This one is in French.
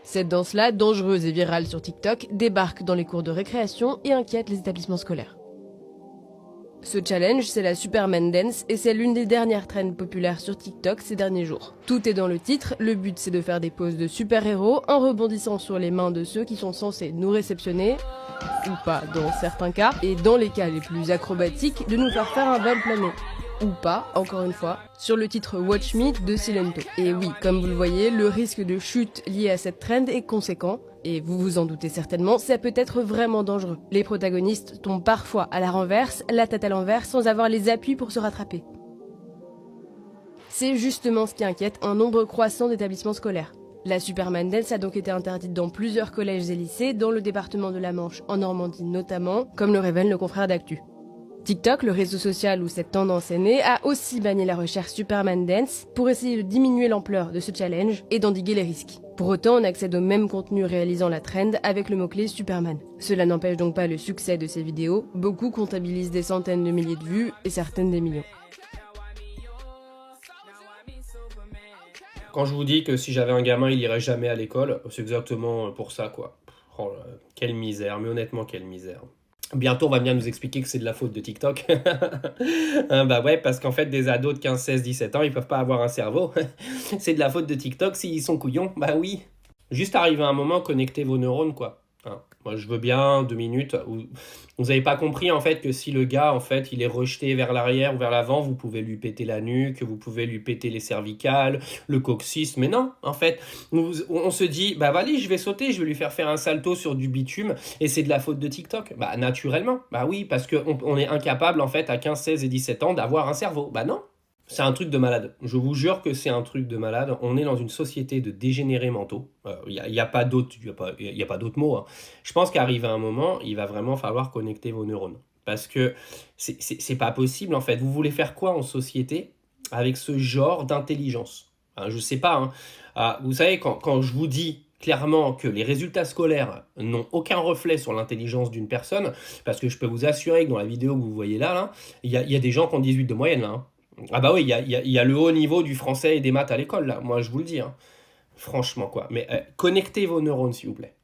Cette danse-là, dangereuse et virale sur TikTok, débarque dans les cours de récréation et inquiète les établissements scolaires. Ce challenge, c'est la Superman Dance et c'est l'une des dernières trends populaires sur TikTok ces derniers jours. Tout est dans le titre, le but c'est de faire des poses de super-héros en rebondissant sur les mains de ceux qui sont censés nous réceptionner, ou pas dans certains cas, et dans les cas les plus acrobatiques, de nous faire faire un vol plané. Ou pas, encore une fois, sur le titre Watch Me de Silento. Et oui, comme vous le voyez, le risque de chute lié à cette trend est conséquent, et vous vous en doutez certainement, ça peut être vraiment dangereux. Les protagonistes tombent parfois à la renverse, la tête à l'envers, sans avoir les appuis pour se rattraper. C'est justement ce qui inquiète un nombre croissant d'établissements scolaires. La Superman Dance a donc été interdite dans plusieurs collèges et lycées, dans le département de la Manche, en Normandie notamment, comme le révèlent nos confrères d'Actu. TikTok, le réseau social où cette tendance est née, a aussi banni la recherche Superman Dance pour essayer de diminuer l'ampleur de ce challenge et d'endiguer les risques. Pour autant, on accède au même contenu réalisant la trend avec le mot-clé Superman. Cela n'empêche donc pas le succès de ces vidéos, beaucoup comptabilisent des centaines de milliers de vues et certaines des millions. Quand je vous dis que si j'avais un gamin, il irait jamais à l'école, c'est exactement pour ça, quoi. Oh là, quelle misère, mais honnêtement, quelle misère. Bientôt, on va bien nous expliquer que c'est de la faute de TikTok. Bah ouais, parce qu'en fait, des ados de 15, 16, 17 ans, ils peuvent pas avoir un cerveau. C'est de la faute de TikTok s'ils sont couillons. Bah oui. Juste arriver à un moment, connectez vos neurones, quoi. Hein. Moi, je veux bien 2 minutes. Vous avez pas compris, en fait, que si le gars, en fait, il est rejeté vers l'arrière ou vers l'avant, vous pouvez lui péter la nuque, vous pouvez lui péter les cervicales, le coccyx. Mais non, en fait, on se dit, bah allez, je vais sauter, je vais lui faire un salto sur du bitume, et c'est de la faute de TikTok. Bah naturellement, bah oui, parce qu'on est incapable, en fait, à 15, 16 et 17 ans, d'avoir un cerveau. Bah non. C'est un truc de malade. Je vous jure que c'est un truc de malade. On est dans une société de dégénérés mentaux. Il y a pas d'autre, y a pas d'autre mot. Hein. Je pense qu'arrivé à un moment, il va vraiment falloir connecter vos neurones. Parce que c'est pas possible, en fait. Vous voulez faire quoi en société avec ce genre d'intelligence? Je sais pas. Hein. Vous savez, quand je vous dis clairement que les résultats scolaires n'ont aucun reflet sur l'intelligence d'une personne, parce que je peux vous assurer que dans la vidéo que vous voyez là, il y a des gens qui ont 18 de moyenne, là. Hein. Ah bah oui, il y a le haut niveau du français et des maths à l'école, là. Moi, je vous le dis. Hein. Franchement, quoi. Mais connectez vos neurones, s'il vous plaît.